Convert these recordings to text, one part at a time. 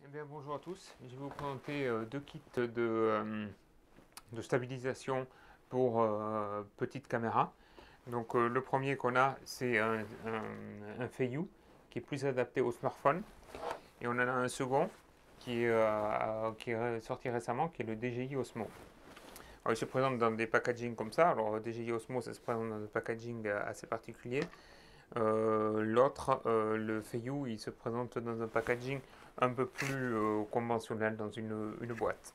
Eh bien, bonjour à tous. Je vais vous présenter deux kits de stabilisation pour petite caméra. Donc le premier qu'on a, c'est un Feiyu qui est plus adapté au smartphone. Et on en a un second qui est sorti récemment, qui est le DJI Osmo. Alors, il se présente dans des packaging comme ça. Alors DJI Osmo, ça se présente dans un packaging assez particulier. L'autre, le Feiyu, il se présente dans un packaging un peu plus conventionnel dans une boîte.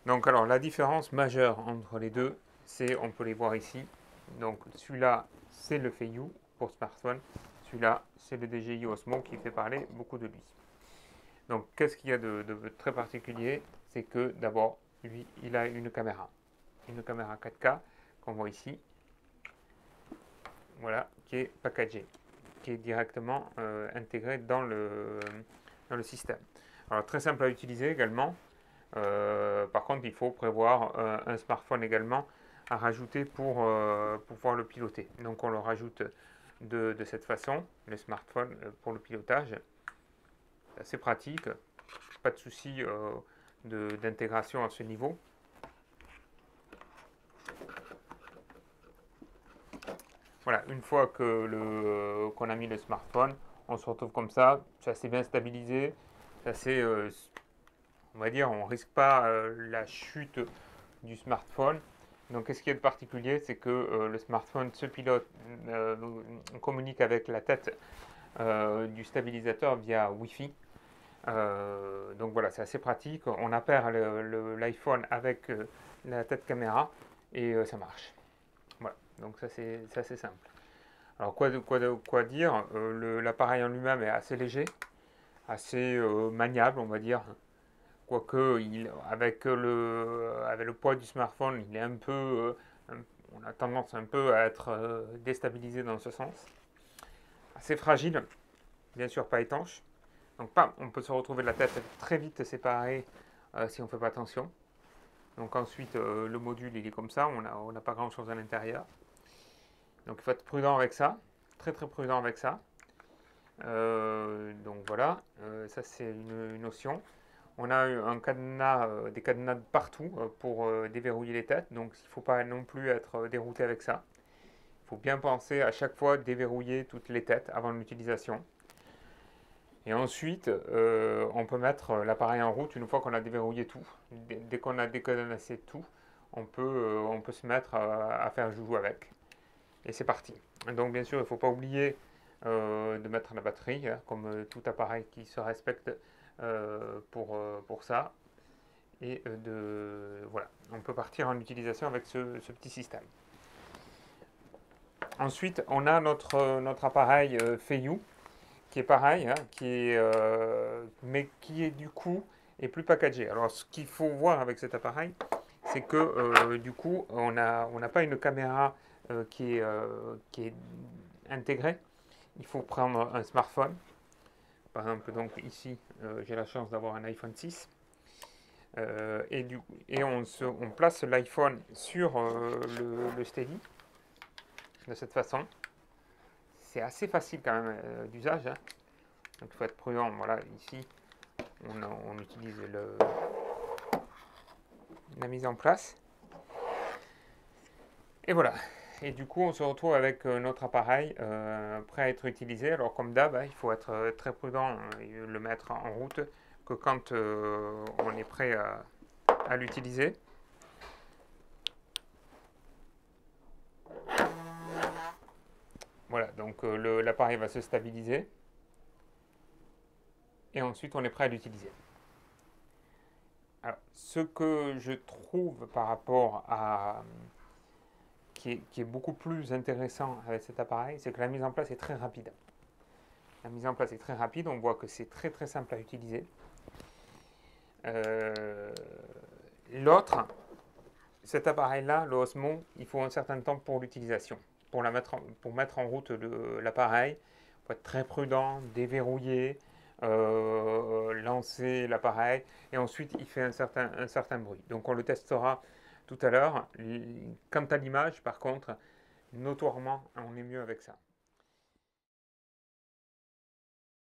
Donc alors la différence majeure entre les deux, c'est, on peut les voir ici. Donc celui-là, c'est le Feiyu pour smartphone. Celui-là, c'est le DJI Osmo qui fait parler beaucoup de lui. Donc qu'est-ce qu'il y a de très particulier? C'est que d'abord, lui, il a une caméra 4K qu'on voit ici. Voilà, qui est packagé, qui est directement intégré dans le système. Alors très simple à utiliser également. Par contre, il faut prévoir un smartphone également à rajouter pour pouvoir le piloter. Donc on le rajoute de cette façon, le smartphone pour le pilotage. C'est assez pratique, pas de souci d'intégration à ce niveau. Voilà, une fois qu'on a mis le smartphone, on se retrouve comme ça, c'est assez bien stabilisé, c'est assez, on va dire, on ne risque pas la chute du smartphone. Donc qu'est-ce qu'il y a de particulier, c'est que le smartphone se pilote, communique avec la tête du stabilisateur via Wi-Fi. Donc voilà, c'est assez pratique. On appaire l'iPhone avec la tête caméra et ça marche. Voilà, donc ça c'est assez simple. Alors quoi dire, l'appareil en lui-même est assez léger, assez maniable on va dire. Quoique avec le poids du smartphone, il est un peu, on a tendance un peu à être déstabilisé dans ce sens. Assez fragile, bien sûr pas étanche. Donc on peut se retrouver la tête très vite séparée si on ne fait pas attention. Donc ensuite le module il est comme ça, on n'a pas grand chose à l'intérieur. Donc il faut être prudent avec ça, très prudent avec ça. Donc voilà, ça c'est une notion. On a un cadenas, des cadenas partout pour déverrouiller les têtes, donc il ne faut pas non plus être dérouté avec ça. Il faut bien penser à chaque fois déverrouiller toutes les têtes avant l'utilisation. Et ensuite, on peut mettre l'appareil en route une fois qu'on a déverrouillé tout. Dès qu'on a décadenassé tout, on peut se mettre à faire joujou avec. Et c'est parti. Donc bien sûr, il ne faut pas oublier de mettre la batterie, hein, comme tout appareil qui se respecte pour ça. Et voilà, on peut partir en utilisation avec ce petit système. Ensuite, on a notre appareil Feiyu, qui est pareil, hein, mais qui est du coup est plus packagé. Alors ce qu'il faut voir avec cet appareil, c'est que du coup, on n'a pas une caméra qui est intégrée. Il faut prendre un smartphone. Par exemple, donc ici, j'ai la chance d'avoir un iPhone 6. Et on place l'iPhone sur le Steady de cette façon. C'est assez facile quand même d'usage. Hein. Donc il faut être prudent. Voilà, ici, on utilise la mise en place. Et voilà. Et du coup, on se retrouve avec notre appareil prêt à être utilisé. Alors comme d'hab, hein, il faut être très prudent et le mettre en route que quand on est prêt à l'utiliser. Voilà, donc l'appareil va se stabiliser. Et ensuite, on est prêt à l'utiliser. Alors, ce que je trouve par rapport à qui est beaucoup plus intéressant avec cet appareil, c'est que la mise en place est très rapide. La mise en place est très rapide, on voit que c'est très simple à utiliser. L'autre, cet appareil-là, le Osmo, il faut un certain temps pour l'utilisation. Pour mettre en route l'appareil, il faut être très prudent, déverrouiller, lancer l'appareil, et ensuite il fait un certain bruit. Donc on le testera tout à l'heure. Quant à l'image, par contre, notoirement, on est mieux avec ça.